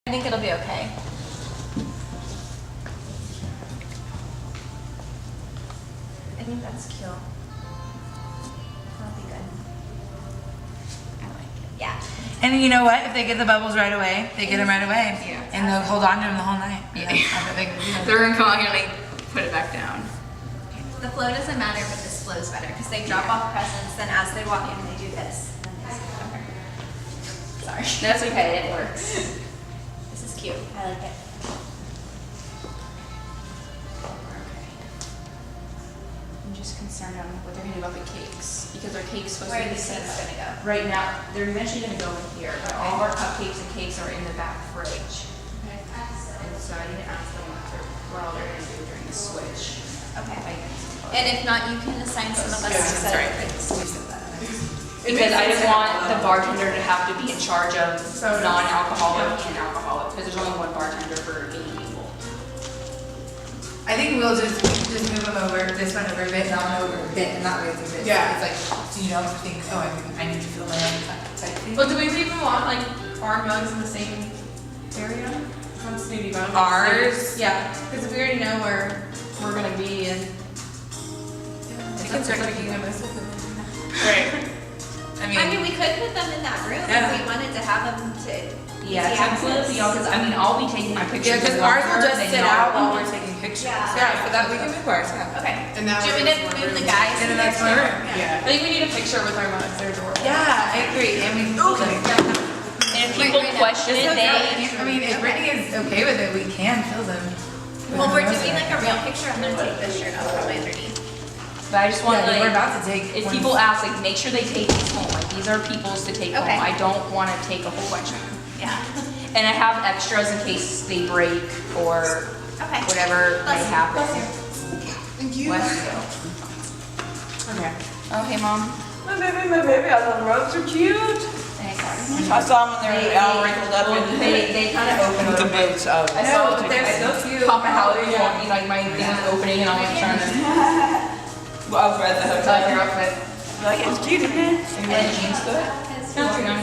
I think it'll be okay. I think that's cute. That'll be good. I like it. Yeah. And you know what? If they get the bubbles right away, they get them right away. Yeah. And they'll hold on to them the whole night. Yeah. They're gonna come out here and like put it back down. The flow doesn't matter, but this flows better because they drop off presents, then as they walk in, they do this. And then they sit over. Sorry. That's okay, it works. This is cute. I like it. I'm just concerned on what they're gonna do about the cakes because our cake's supposed Where to are be these set things up. gonna go? Right now, they're eventually gonna go in here, but all of our cupcakes and cakes are in the back fridge. Okay. And so I need to ask them what all they're gonna do during the switch. Okay. And if not, you can assign some of us to set up things. Because I didn't want the bartender to have to be in charge of non-alcoholic and alcoholic, because there's only one bartender for 80 people. I think we'll just move them over, this one over a bit, that one over a bit, and that way it's a bit. Yeah. It's like, so you don't think, oh, I need to feel my own type thing. But do we even want like our mugs in the same area? That's maybe about Ours? Yeah, because if we already know where we're gonna be and we can start making them this. Right. I mean, we could put them in that room Yeah. if we wanted to have them to. Yeah, easy absolutely, y'all, because I mean, I'll be taking my pictures. Yeah, because with ours will her, just they sit know. out while we're taking pictures. Yeah. So that we can move ours, yeah. Okay. And now Do you want we're me to just move the one guys? And in then that's there one too? room. Yeah. I think we need a picture with our mugs. They're adorable. Yeah, I agree, and we can feel them. And if people question it, they. I mean, if Brittany is okay with it, we can fill them. Well, we're doing like a real picture. I'm gonna take this shirt off probably underneath. But I just want Yeah, we're like, about to take. if one- people ask, like, make sure they take these home. Like, these are people's to take Okay. home. I don't want to take a whole bunch of them. Yeah. And I have extras in case they break or Okay. whatever may Bless you. happen. Bless you. Thank you. Bless you. Okay. Okay, Mom. My baby, I thought the robes are cute. Thanks. I saw them when they were all wrinkled up Well, in they kind of open the up. boots of. I saw No, they're so cute. Papa Howard walking, like my thing was opening and I'm like trying to Well, I was at the tie hotel. your outfit. Like, it's cute, isn't it? And the jeans good?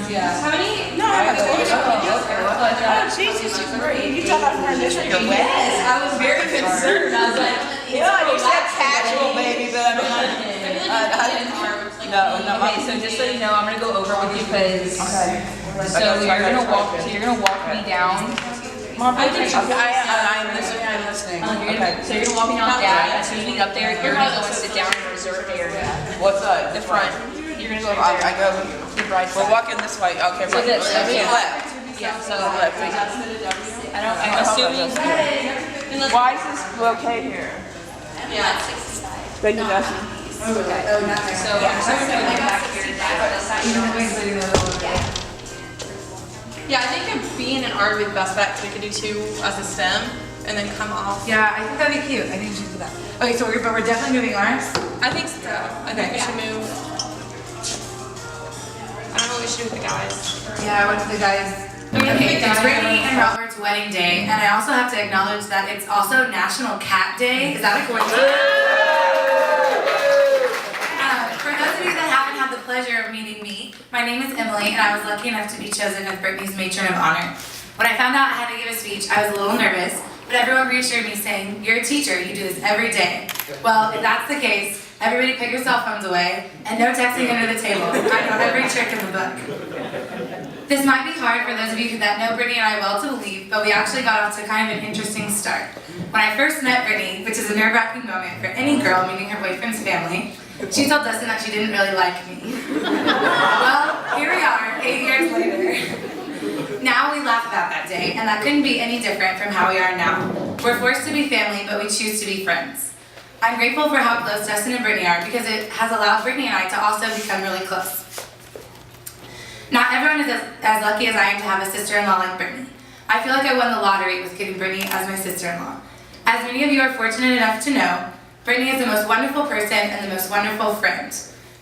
Yeah. How many? No, I haven't. Oh, Oh, Jesus, she's great. You thought I was wearing this for your wedding? Yes, I was very concerned. I was like, Yeah, you said casual, baby, but I mean, I didn't. No, no, okay, so just so you know, I'm gonna go over with you because. Okay. So you're gonna walk me down. Mom, I think. Okay, I'm listening, I'm listening. So you're gonna walk me down that. As soon as we get up there, you're gonna go and sit down in the reserved area. What's up? The front. You're gonna go over I there. go, The bride's we're side. walking this way, okay, So right. this, okay. Left. Yeah, so Left. I'm assuming. Why is this okay here? Yeah. Thank you, Dusty. Oh, not there. So I'm assuming I'm back here. Yeah, I think being an art would be the best bet because we could do two as a stem and then come off. Yeah, I think that'd be cute. I think we should do that. Okay, so but we're definitely moving ours. I think so. I think we should move. I don't know what we should do with the guys. Yeah, what the guys. Okay, it's Brittany and Robert's wedding day, and I also have to acknowledge that it's also National Cat Day. Is that a coincidence? For those of you that haven't had the pleasure of meeting me, my name is Emily, and I was lucky enough to be chosen as Brittany's matron of honor. When I found out I had to give a speech, I was a little nervous, but everyone reassured me saying, "You're a teacher, you do this every day." Well, if that's the case, everybody put your cell phones away, and no texting under the table. I know every trick in the book. This might be hard for those of you that know Brittany and I well to believe, but we actually got off to kind of an interesting start. When I first met Brittany, which is a nerve-wracking moment for any girl meeting her boyfriend's family, she told Dustin that she didn't really like me. Well, here we are, 8 years later. Now we laugh about that day, and that couldn't be any different from how we are now. We're forced to be family, but we choose to be friends. I'm grateful for how close Dustin and Brittany are because it has allowed Brittany and I to also become really close. Not everyone is as lucky as I am to have a sister-in-law like Brittany. I feel like I won the lottery with getting Brittany as my sister-in-law. As many of you are fortunate enough to know, Brittany is the most wonderful person and the most wonderful friend.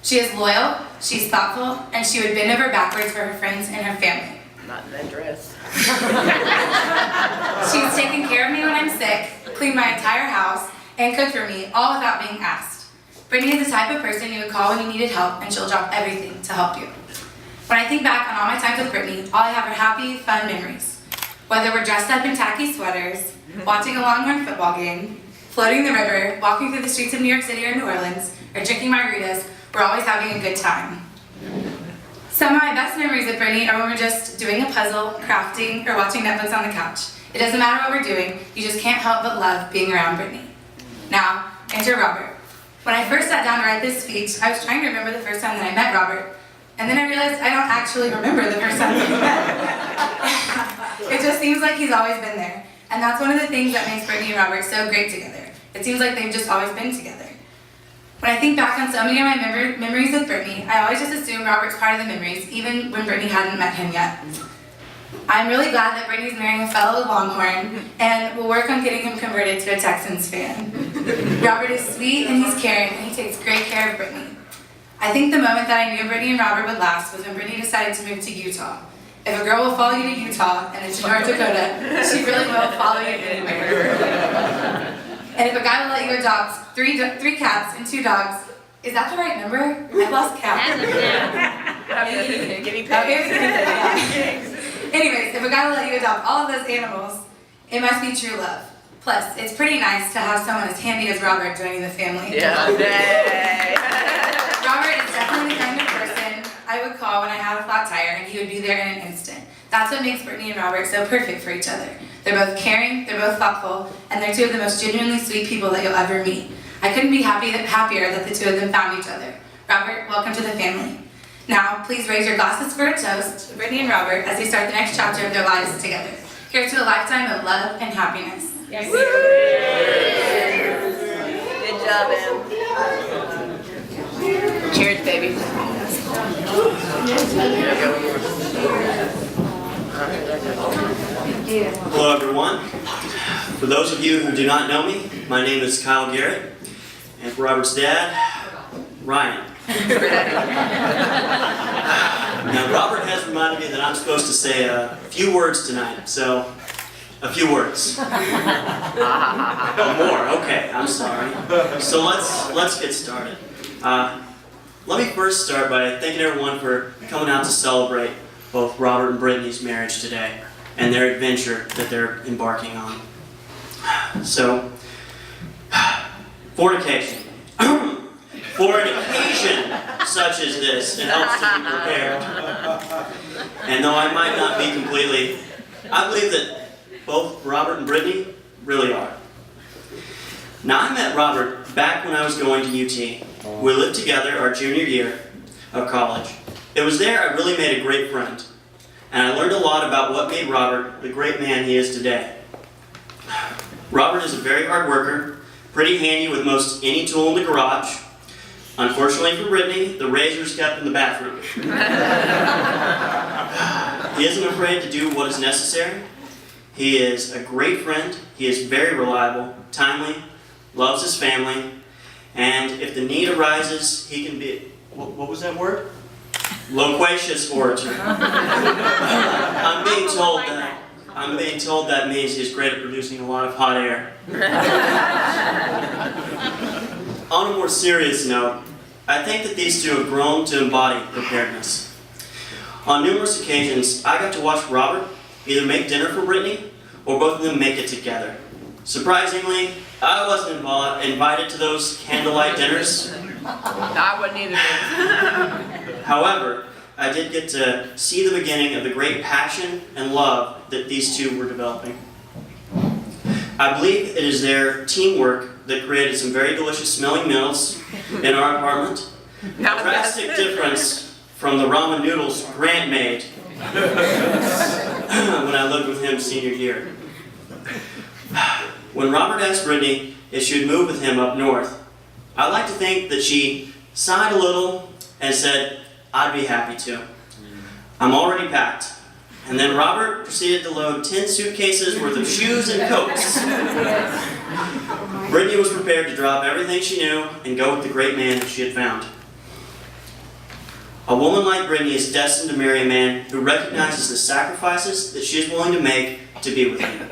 She is loyal, she's thoughtful, and she would bend over backwards for her friends and her family. Not in that dress. She's taken care of me when I'm sick, cleaned my entire house, and cooked for me, all without being asked. Brittany is the type of person you would call when you needed help, and she'll drop everything to help you. When I think back on all my times with Brittany, all I have are happy, fun memories. Whether we're dressed up in tacky sweaters, watching a Longhorn football game, floating the river, walking through the streets of New York City or New Orleans, or drinking margaritas, we're always having a good time. Some of my best memories of Brittany are when we're just doing a puzzle, crafting, or watching Netflix on the couch. It doesn't matter what we're doing, you just can't help but love being around Brittany. Now, enter Robert. When I first sat down to write this speech, I was trying to remember the first time that I met Robert, and then I realized I don't actually remember the first time that we met. It just seems like he's always been there, and that's one of the things that makes Brittany and Robert so great together. It seems like they've just always been together. When I think back on so many of my memories with Brittany, I always just assume Robert's part of the memories, even when Brittany hadn't met him yet. I'm really glad that Brittany's marrying a fellow Longhorn, and we'll work on getting him converted to a Texans fan. Robert is sweet and he's caring, and he takes great care of Brittany. I think the moment that I knew Brittany and Robert would last was when Brittany decided to move to Utah. If a girl will follow you to Utah and it's in North Dakota, she really will follow you anywhere. And if a guy will let you adopt three cats and 2 dogs, is that the right number? I lost count. Guinea pig. Okay, anyways, if a guy will let you adopt all of those animals, it must be true love. Plus, it's pretty nice to have someone as handy as Robert joining the family. Yeah. Yay. Robert is definitely the kind of person I would call when I have a flat tire, and he would be there in an instant. That's what makes Brittany and Robert so perfect for each other. They're both caring, they're both thoughtful, and they're 2 of the most genuinely sweet people that you'll ever meet. I couldn't be happier that the 2 of them found each other. Robert, welcome to the family. Now, please raise your glasses for a toast to Brittany and Robert as they start the next chapter of their lives together. Here's to a lifetime of love and happiness. Good job, Em. Cheers, baby. Hello everyone. For those of you who do not know me, my name is Kyle Garrett, and for Robert's dad, Ryan. Now Robert has reminded me that I'm supposed to say a few words tonight, so a few words. Oh, more, okay, I'm sorry. So let's get started. Let me first start by thanking everyone for coming out to celebrate both Robert and Brittany's marriage today and their adventure that they're embarking on. So, fornication. For an occasion such as this, it helps to be prepared. And though I might not be completely, I believe that both Robert and Brittany really are. Now, I met Robert back when I was going to UT. We lived together our junior year of college. It was there I really made a great friend, and I learned a lot about what made Robert the great man he is today. Robert is a very hard worker, pretty handy with most any tool in the garage. Unfortunately for Brittany, the razor's kept in the bathroom. He isn't afraid to do what is necessary. He is a great friend. He is very reliable, timely, loves his family, and if the need arises, he can be, what was that word? Loquacious orator. I'm being told that means he's great at producing a lot of hot air. On a more serious note, I think that these 2 have grown to embody preparedness. On numerous occasions, I got to watch Robert either make dinner for Brittany or both of them make it together. Surprisingly, I wasn't invited to those candlelight dinners. I wouldn't either. However, I did get to see the beginning of the great passion and love that these 2 were developing. I believe it is their teamwork that created some very delicious smelling meals in our apartment. A drastic difference from the ramen noodles Grant made when I lived with him senior year. When Robert asked Brittany if she would move with him up north, I like to think that she sighed a little and said, "I'd be happy to. I'm already packed." And then Robert proceeded to load 10 suitcases worth of shoes and coats. Brittany was prepared to drop everything she knew and go with the great man that she had found. A woman like Brittany is destined to marry a man who recognizes the sacrifices that she is willing to make to be with him.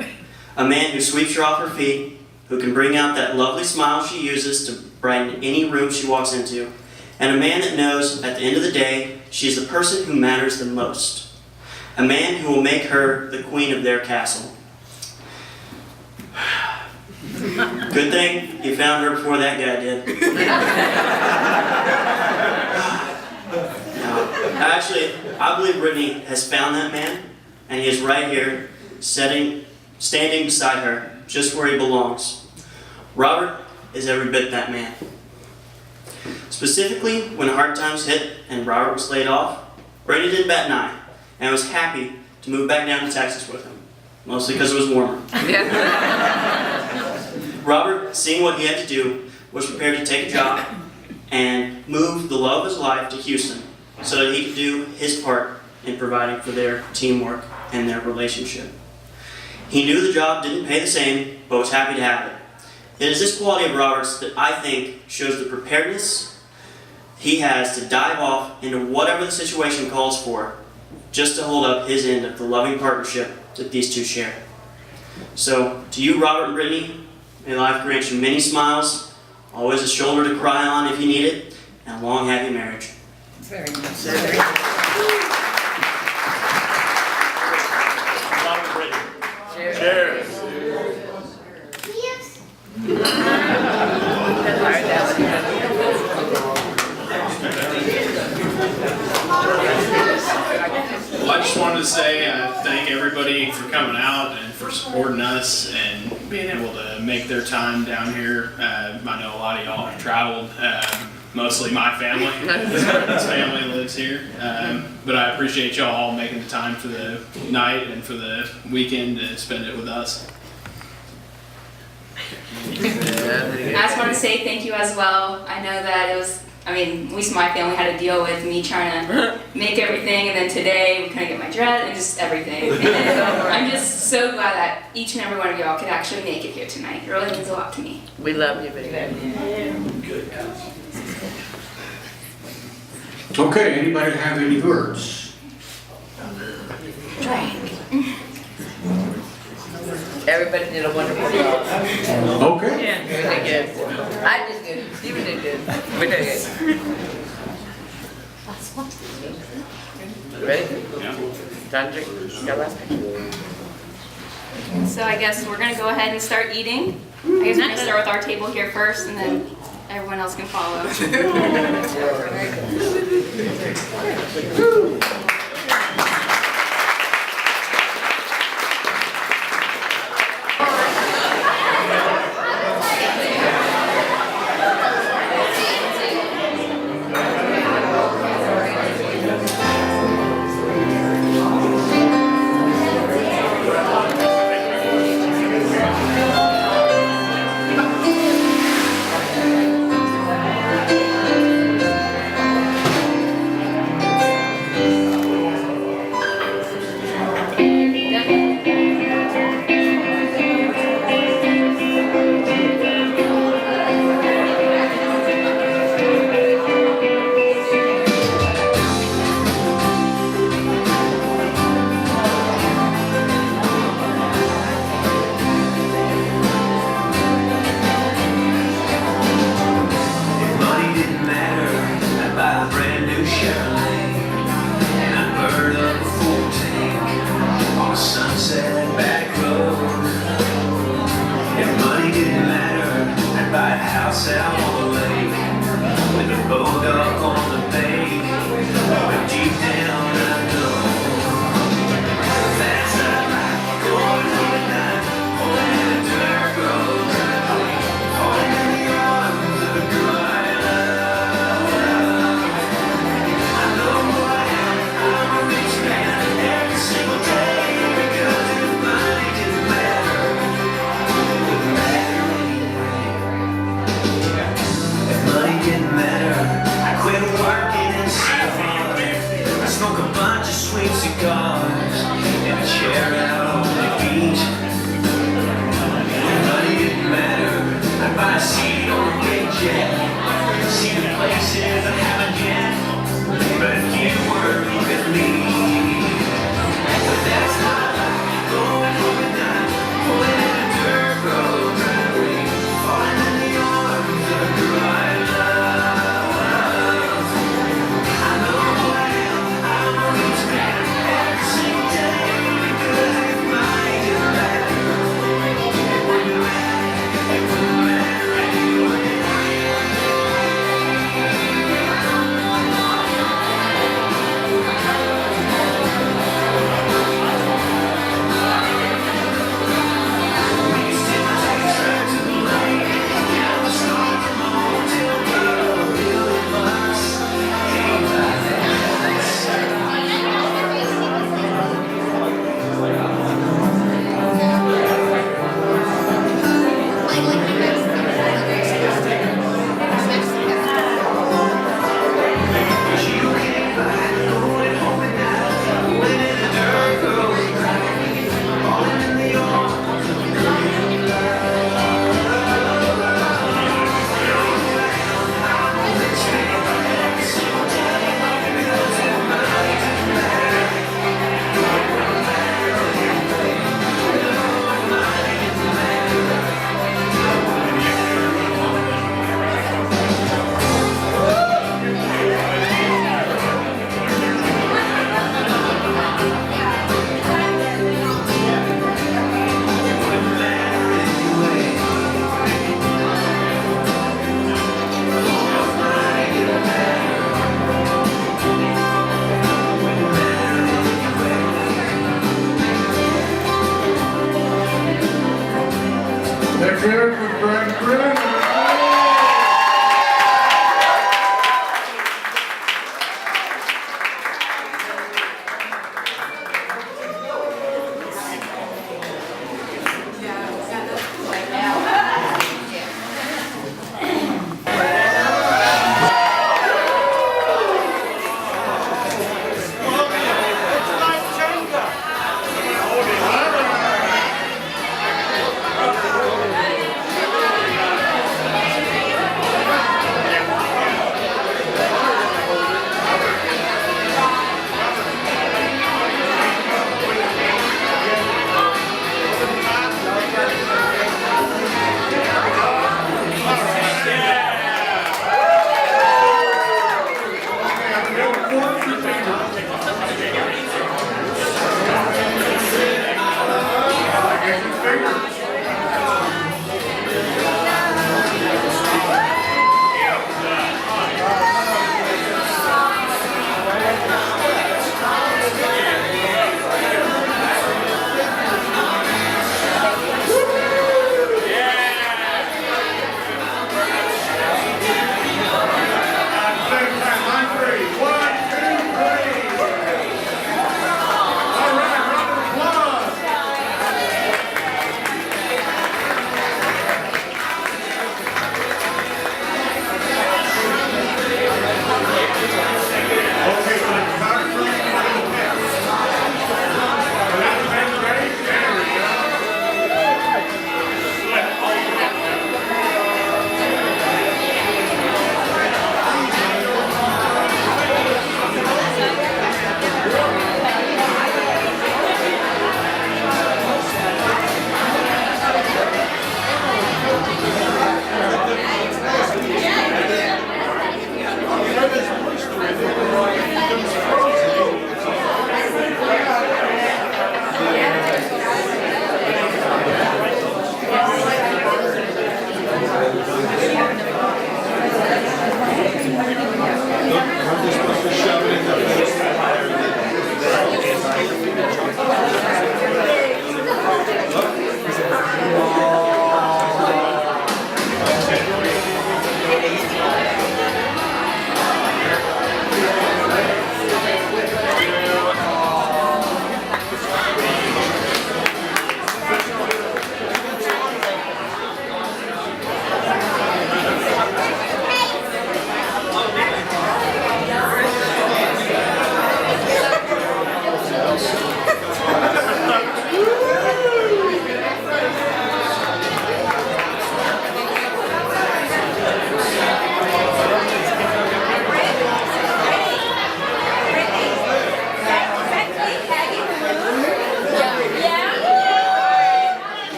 A man who sweeps her off her feet, who can bring out that lovely smile she uses to brighten any room she walks into, and a man that knows at the end of the day she is the person who matters the most. a man who will make her the queen of their castle. Good thing you found her before that guy did. Actually, I believe Brittany has found that man, and he is right here, standing beside her, just where he belongs. Robert is every bit that man. Specifically, when hard times hit and Robert was laid off, Brittany didn't bat an eye, and was happy to move back down to Texas with him, mostly because it was warmer. Robert, seeing what he had to do, was prepared to take a job and move the love of his life to Houston so that he could do his part in providing for their teamwork and their relationship. He knew the job didn't pay the same, but was happy to have it. It is this quality of Robert's that I think shows the preparedness he has to dive off into whatever the situation calls for, just to hold up his end of the loving partnership that these two share. So, to you, Robert and Brittany, may life grant you many smiles, always a shoulder to cry on if you need it, and a long, happy marriage. Very nice. Robert and Brittany. Cheers. Well, I just wanted to say thank everybody for coming out and for supporting us and being able to make their time down here. I know a lot of y'all have traveled, mostly my family. His family lives here. But I appreciate y'all all making the time for the night and for the weekend to spend it with us. I just want to say thank you as well. I know that it was, my family had to deal with me trying to make everything, and then today we couldn't get my dress and just everything. And I'm just so glad that each and every one of y'all could actually make it here tonight. It really means a lot to me. We love you, baby. Okay, anybody have any words? Everybody did a wonderful job. Okay. You did good. I did good. Steven did good. We did good. Ready? Yeah. Time to drink. Got last picture. So I guess we're gonna go ahead and start eating. I guess we're gonna start with our table here first, and then everyone else can follow.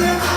where I